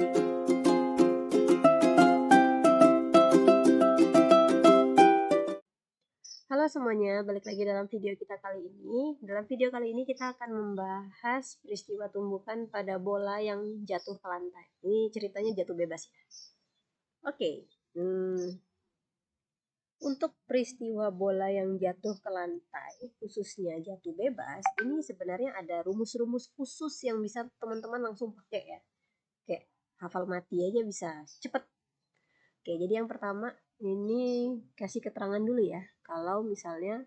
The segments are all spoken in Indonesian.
Halo semuanya, balik lagi dalam video kita kali ini. Dalam video kali ini kita akan membahas peristiwa tumbukan pada bola yang jatuh ke lantai. Ini ceritanya jatuh bebas ya. Oke, untuk peristiwa bola yang jatuh ke lantai, khususnya jatuh bebas, ini sebenarnya ada rumus-rumus khusus yang bisa teman-teman langsung pakai ya. Kayak hafal mati aja bisa, cepet. Oke, jadi yang pertama ini kasih keterangan dulu ya. Kalau misalnya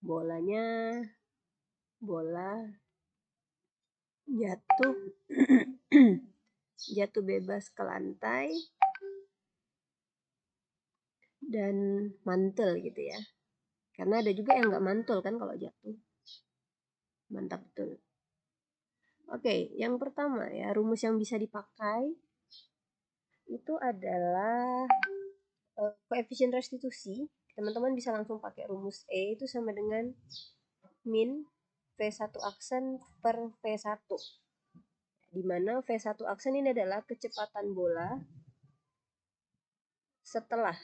bola jatuh jatuh bebas ke lantai dan mantul gitu ya, karena ada juga yang nggak mantul kan kalau jatuh. Mantap betul. Oke, yang pertama ya, rumus yang bisa dipakai itu adalah koefisien restitusi. Teman-teman bisa langsung pakai rumus E itu sama dengan min V1 aksen per V1, di mana V1 aksen ini adalah kecepatan bola setelah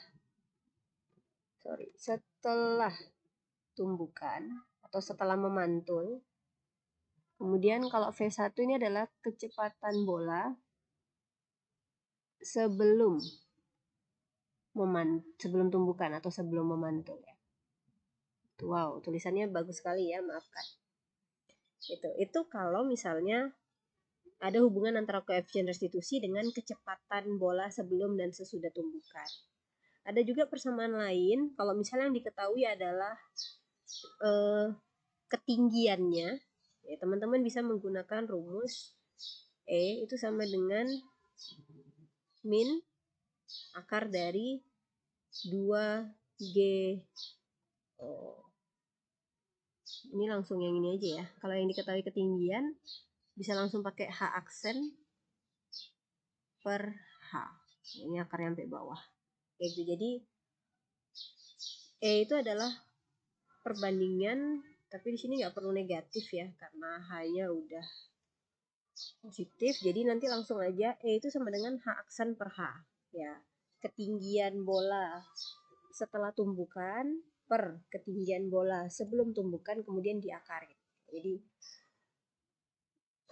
tumbukan atau setelah memantul. Kemudian kalau V1 ini adalah kecepatan bola sebelum tumbukan atau sebelum memantul ya. Wow, tulisannya bagus sekali ya, maafkan. Itu kalau misalnya ada hubungan antara koefisien restitusi dengan kecepatan bola sebelum dan sesudah tumbukan. Ada juga persamaan lain kalau misalnya yang diketahui adalah ketinggiannya. Ya, teman-teman bisa menggunakan rumus E itu sama dengan min akar dari 2G. Ini langsung yang ini aja ya. Kalau yang diketahui ketinggian bisa langsung pakai H aksen per H. Ini akar yang sampai bawah. Gitu. Jadi E itu adalah perbandingan, tapi di sini nggak perlu negatif ya, karena H-nya udah positif. Jadi nanti langsung aja E itu sama dengan H aksen per H. Ya, ketinggian bola setelah tumbukan per ketinggian bola sebelum tumbukan kemudian diakari. Jadi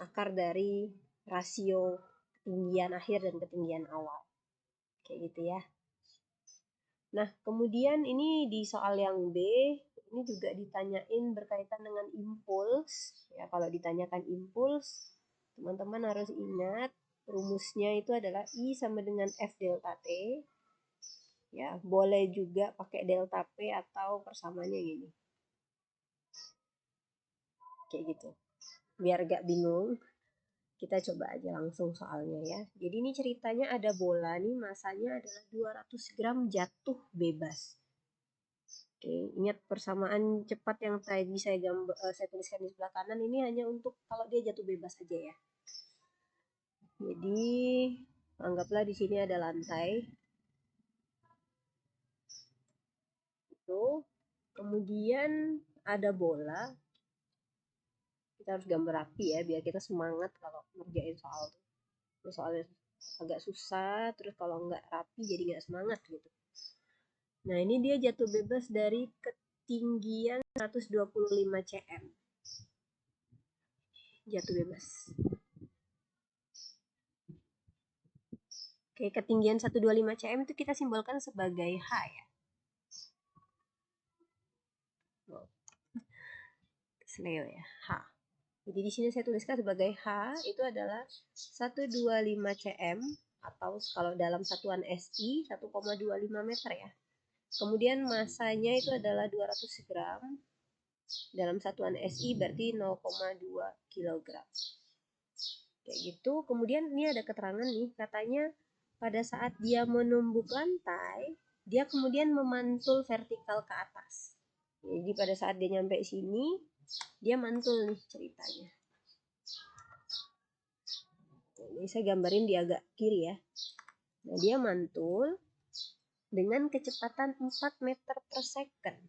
akar dari rasio ketinggian akhir dan ketinggian awal. Kayak gitu ya. Nah, kemudian ini di soal yang B, ini juga ditanyain berkaitan dengan impuls. Ya, kalau ditanyakan impuls, teman-teman harus ingat rumusnya itu adalah I sama dengan F delta T. Ya, boleh juga pakai delta P atau persamaannya gini. Kayak gitu. Biar gak bingung, kita coba aja langsung soalnya ya. Jadi ini ceritanya ada bola nih, masanya adalah 200 gram jatuh bebas. Oke, ingat persamaan cepat yang tadi saya tuliskan di sebelah kanan ini hanya untuk kalau dia jatuh bebas aja ya. Jadi anggaplah di sini ada lantai. Itu kemudian ada bola. Kita harus gambar rapi ya biar kita semangat kalau ngerjain soal itu. Soalnya agak susah, terus kalau nggak rapi jadi nggak semangat gitu. Nah, ini dia jatuh bebas dari ketinggian 125 cm. Jatuh bebas. Oke, ketinggian 125 cm itu kita simbolkan sebagai H ya. Sleo ya, H. Jadi di sini saya tuliskan sebagai H itu adalah 125 cm atau kalau dalam satuan SI 1,25 meter ya. Kemudian masanya itu adalah 200 gram. Dalam satuan SI berarti 0,2 kg. Kayak gitu. Kemudian ini ada keterangan nih, katanya pada saat dia menumbuk lantai, dia kemudian memantul vertikal ke atas. Jadi pada saat dia nyampe sini, dia mantul nih ceritanya. Ini saya gambarin di agak kiri ya. Nah, dia mantul dengan kecepatan 4 meter per second.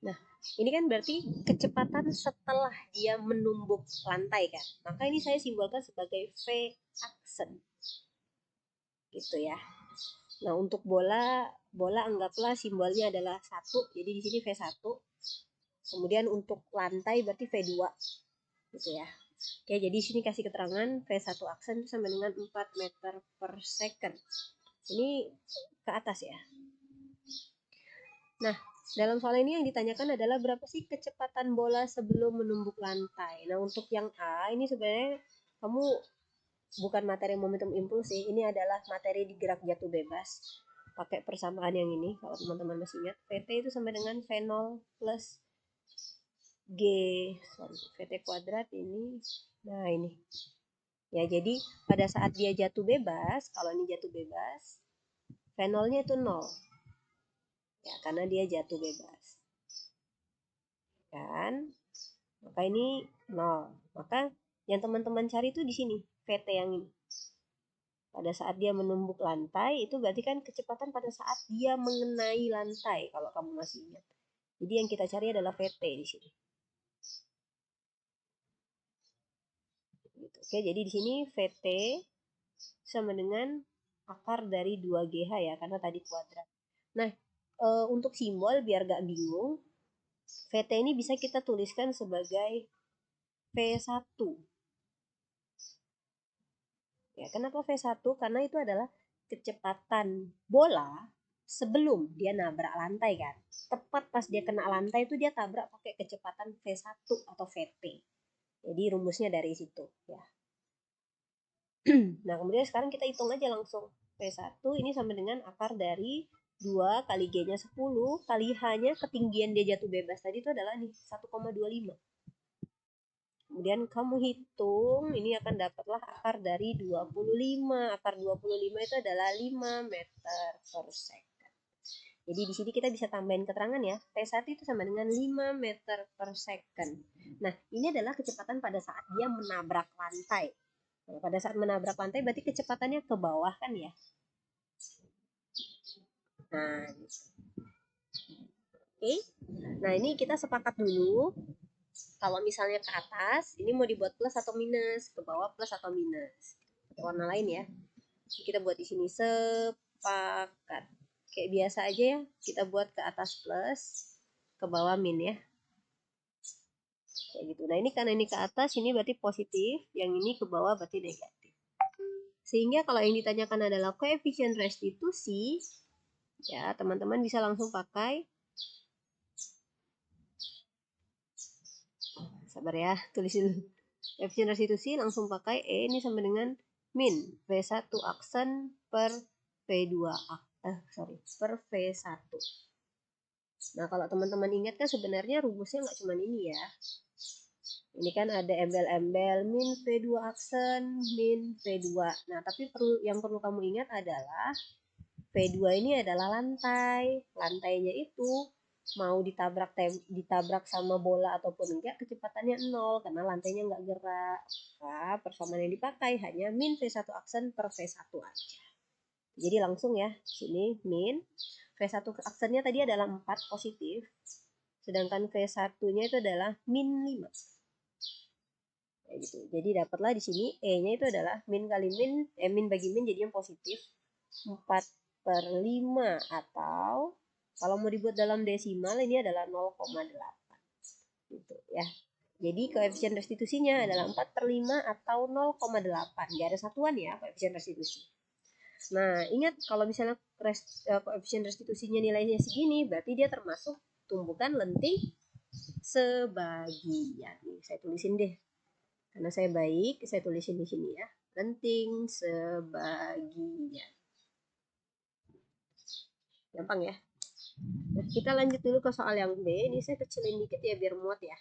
Nah, Ini kan berarti kecepatan setelah dia menumbuk lantai kan. Maka ini saya simbolkan sebagai V aksen. Gitu ya. Nah, untuk bola anggaplah simbolnya adalah 1. Jadi di sini V1. Kemudian untuk lantai berarti V2. Gitu ya. Oke, jadi di sini kasih keterangan V1 aksen sama dengan 4 meter per second. Ini ke atas ya. Nah, dalam soal ini yang ditanyakan adalah berapa sih kecepatan bola sebelum menumbuk lantai. Nah, untuk yang A ini sebenarnya kamu bukan materi momentum impuls sih. Ini adalah materi di gerak jatuh bebas. Pakai persamaan yang ini, kalau teman-teman masih ingat. VT itu sama dengan V0 plus G. VT kuadrat ini. Nah, ini. Ya, jadi pada saat dia jatuh bebas, kalau ini jatuh bebas, V0-nya itu 0. Ya, karena dia jatuh bebas. Kan? Maka ini 0. Maka yang teman-teman cari itu di sini, VT yang ini. Pada saat dia menumbuk lantai, itu berarti kan kecepatan pada saat dia mengenai lantai, kalau kamu masih ingat. Jadi yang kita cari adalah VT di sini. Oke, jadi di sini VT sama dengan akar dari 2GH ya, karena tadi kuadrat. Nah, untuk simbol biar gak bingung, VT ini bisa kita tuliskan sebagai V1. Ya, kenapa V1? Karena itu adalah kecepatan bola sebelum dia nabrak lantai kan. Tepat pas dia kena lantai itu dia tabrak pakai kecepatan V1 atau VT. Jadi rumusnya dari situ ya. Nah, kemudian sekarang kita hitung aja langsung. V1 ini sama dengan akar dari 2 kali G-nya 10 kali H-nya ketinggian dia jatuh bebas tadi itu adalah nih 1,25. Kemudian kamu hitung, ini akan dapatlah akar dari 25. Akar 25 itu adalah 5 meter per second. Jadi di sini kita bisa tambahin keterangan ya. T1 itu sama dengan 5 meter per second. Nah, ini adalah kecepatan pada saat dia menabrak lantai. Nah, pada saat menabrak lantai berarti kecepatannya ke bawah kan ya. Nah, oke. Nah, ini kita sepakat dulu. Kalau misalnya ke atas, ini mau dibuat plus atau minus, ke bawah plus atau minus. Pakai warna lain ya. Kita buat di sini sepakat. Kayak biasa aja ya, kita buat ke atas plus, ke bawah min ya. Kayak gitu. Nah, ini karena ini ke atas, ini berarti positif, yang ini ke bawah berarti negatif. Sehingga kalau yang ditanyakan adalah koefisien restitusi, ya teman-teman bisa langsung pakai. Sabar ya, tulis dulu. Koefisien restitusi langsung pakai E ini sama dengan min V1 aksen per V2 per V1. Nah, kalau teman-teman ingat kan sebenarnya rumusnya nggak cuma ini ya. Ini kan ada embel-embel min V2 aksen, min V2. Nah, tapi yang perlu kamu ingat adalah V2 ini adalah lantai. Lantainya itu mau ditabrak sama bola ataupun enggak, kecepatannya 0 karena lantainya enggak gerak. Nah, persamaan yang dipakai hanya min V1 aksen per V1 aja. Jadi langsung ya, sini min V1 aksennya tadi adalah 4 positif, sedangkan V1-nya itu adalah min 5. Kayak gitu. Jadi dapatlah di sini E-nya itu adalah min kali min, min bagi min jadi yang positif 4/5 atau kalau mau dibuat dalam desimal ini adalah 0,8 gitu ya. Jadi koefisien restitusinya adalah 4/5 atau 0,8. Gak ada satuan ya koefisien restitusi. Nah, ingat kalau misalnya koefisien restitusinya nilainya segini, berarti dia termasuk tumbukan lenting sebagian. Nih, saya tulisin deh. Karena saya baik, saya tulisin di sini ya. Lenting sebagian. Gampang ya. Nah, kita lanjut dulu ke soal yang B. Ini saya kecilin dikit ya biar muat ya.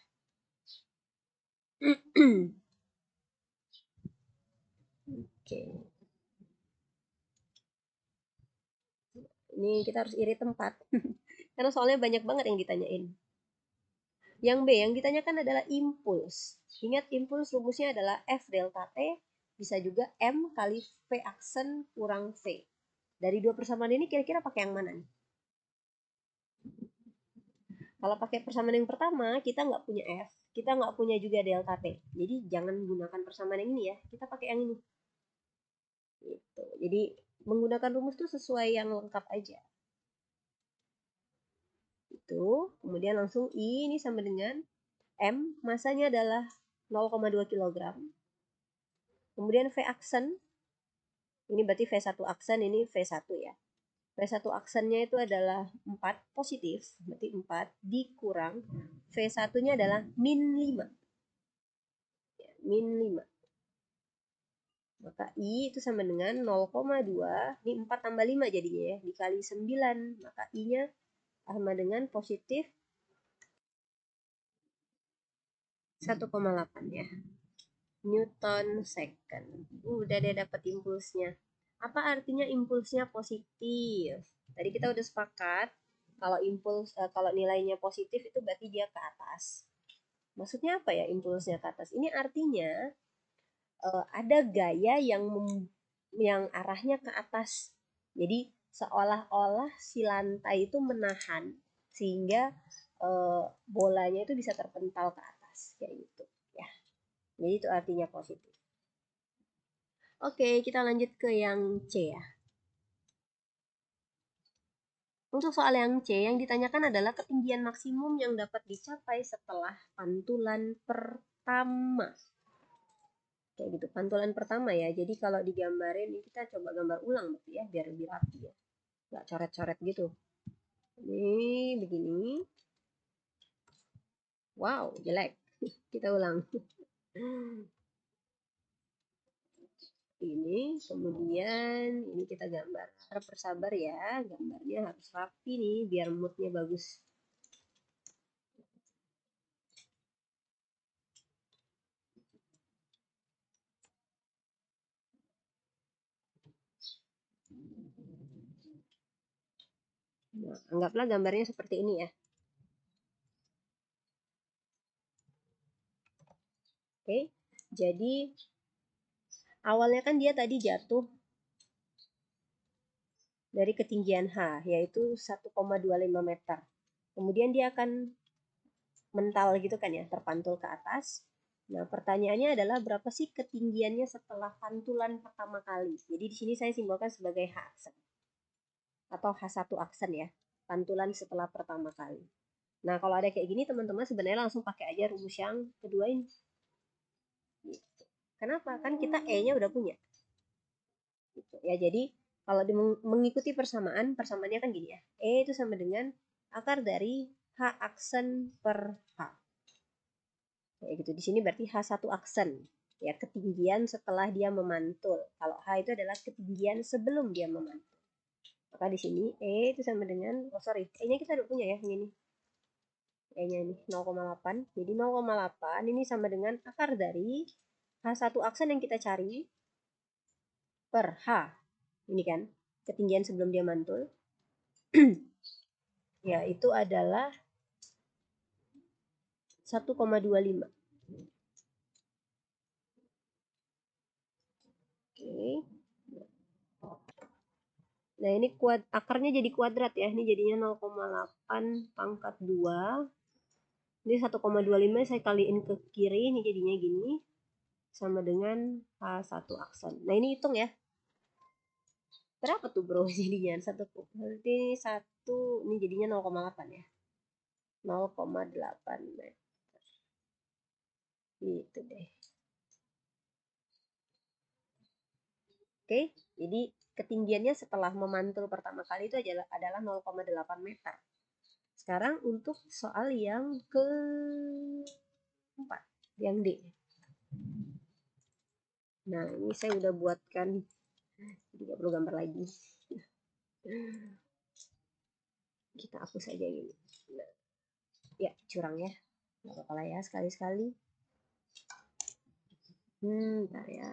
Oke. Ini kita harus irit tempat. Karena soalnya banyak banget yang ditanyain. Yang B, yang ditanyakan adalah impuls. Ingat impuls rumusnya adalah F delta T, bisa juga M kali V aksen kurang V. Dari dua persamaan ini kira-kira pakai yang mana nih? Kalau pakai persamaan yang pertama, kita nggak punya F, kita nggak punya juga delta T. Jadi jangan gunakan persamaan yang ini ya, kita pakai yang ini. Gitu. Jadi menggunakan rumus itu sesuai yang lengkap aja. Itu, kemudian langsung I ini sama dengan M, masanya adalah 0,2 kg. Kemudian V aksen, ini berarti V1 aksen, ini V1 ya. V1 aksennya itu adalah 4 positif, berarti 4 dikurang V1-nya adalah min 5. Ya, min 5. Maka I itu sama dengan 0,2, ini 4 tambah 5 jadinya ya, dikali 9. Maka I-nya sama dengan positif 1,8 ya. Newton second. Udah deh dapat impulsnya. Apa artinya impulsnya positif? Tadi kita udah sepakat kalau kalau nilainya positif itu berarti dia ke atas. Maksudnya apa ya impulsnya ke atas? Ini artinya ada gaya yang arahnya ke atas. Jadi seolah-olah si lantai itu menahan sehingga bolanya itu bisa terpental ke atas kayak gitu ya. Jadi itu artinya positif. Oke, kita lanjut ke yang C ya. Untuk soal yang C, yang ditanyakan adalah ketinggian maksimum yang dapat dicapai setelah pantulan pertama. Kayak gitu, pantulan pertama ya. Jadi kalau digambarin, ini kita coba gambar ulang gitu ya, biar lebih rapi ya. Nggak coret-coret gitu. Ini begini. Wow, jelek. Kita ulang. Ini kemudian ini kita gambar. Harap bersabar ya, gambarnya harus rapi nih biar moodnya bagus. Nah, anggaplah gambarnya seperti ini ya. Oke, jadi awalnya kan dia tadi jatuh dari ketinggian H, yaitu 1,25 meter. Kemudian dia akan mental gitu kan ya, terpantul ke atas. Nah, pertanyaannya adalah berapa sih ketinggiannya setelah pantulan pertama kali? Jadi di sini saya simbolkan sebagai H aksen atau H1 aksen ya, pantulan setelah pertama kali. Nah, kalau ada kayak gini teman-teman sebenarnya langsung pakai aja rumus yang kedua ini. Kenapa? Kan kita E-nya udah punya. Gitu. Ya, jadi kalau mengikuti persamaannya kan gini ya. E itu sama dengan akar dari H aksen per H. Kayak gitu. Di sini berarti H1 aksen. Ya, ketinggian setelah dia memantul. Kalau H itu adalah ketinggian sebelum dia memantul. Maka di sini E itu sama dengan, E-nya kita udah punya ya, ini. E-nya ini 0,8. Jadi 0,8 ini sama dengan akar dari H1 aksen yang kita cari per H. Ini kan, ketinggian sebelum dia mantul. Ya, itu adalah 1,25. Oke. Nah, ini akarnya jadi kuadrat ya. Ini jadinya 0,8 pangkat 2. Ini 1,25 saya kaliin ke kiri, ini jadinya gini. Sama dengan H1 aksen. Nah, ini hitung ya. Berapa tuh bro jadinya? Berarti ini jadinya 0,8 ya. 0,8 meter. Gitu deh. Oke, jadi ketinggiannya setelah memantul pertama kali itu adalah 0,8 meter. Sekarang untuk soal yang keempat, yang D. Nah, ini saya udah buatkan, jadi nggak perlu gambar lagi. Kita hapus aja ini. Nah, ya, curang ya. Nggak apa-apa lah ya, sekali-sekali. Bentar ya.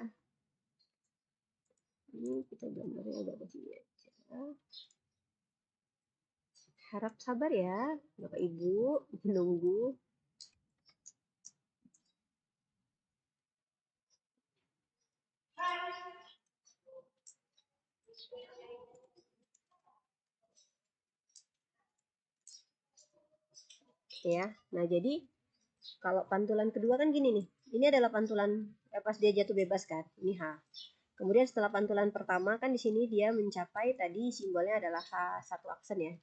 Ini kita gambarnya agak begini aja. Harap sabar ya, Bapak Ibu, menunggu. ya. Nah, jadi kalau pantulan kedua kan gini nih. Ini adalah pantulan pas dia jatuh bebas kan. Ini H. Kemudian setelah pantulan pertama kan di sini dia mencapai tadi simbolnya adalah H1 aksen ya.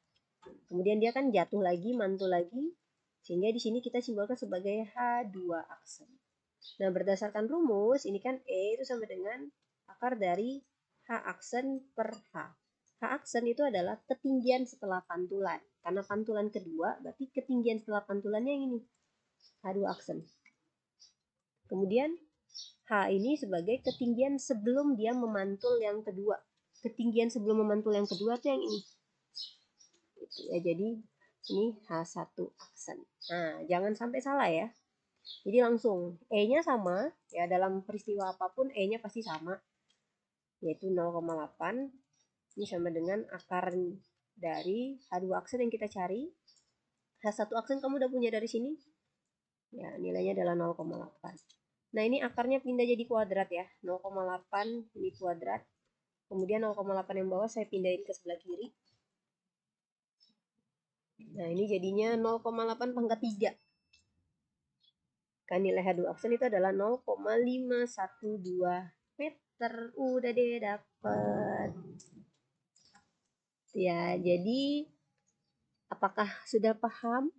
Kemudian dia kan jatuh lagi, mantul lagi, sehingga di sini kita simbolkan sebagai H2 aksen. Nah, berdasarkan rumus ini kan E itu sama dengan akar dari H aksen per H. H aksen itu adalah ketinggian setelah pantulan. Karena pantulan kedua berarti ketinggian setelah pantulannya ini H2 aksen. Kemudian H ini sebagai ketinggian sebelum dia memantul yang kedua. Ketinggian sebelum memantul yang kedua tuh yang ini. Ya, jadi ini H1 aksen. Nah, jangan sampai salah ya. Jadi langsung E-nya sama ya, dalam peristiwa apapun E-nya pasti sama, yaitu 0,8. Ini sama dengan akar dari H2 aksen yang kita cari. H1 aksen kamu udah punya dari sini. Ya, nilainya adalah 0,8. Nah, ini akarnya pindah jadi kuadrat ya. 0,8 ini kuadrat. Kemudian 0,8 yang bawah saya pindahin ke sebelah kiri. Nah, ini jadinya 0,8 pangkat 3. Kan nilai H2 aksen itu adalah 0,512 meter. Udah deh dapet. Ya, jadi apakah sudah paham?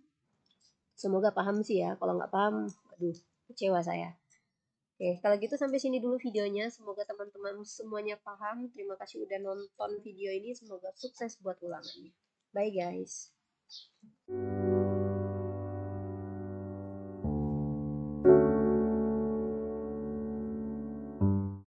Semoga paham sih ya. Kalau nggak paham, aduh, kecewa saya. Oke, kalau gitu sampai sini dulu videonya. Semoga teman-teman semuanya paham. Terima kasih udah nonton video ini. Semoga sukses buat ulangannya. Bye guys.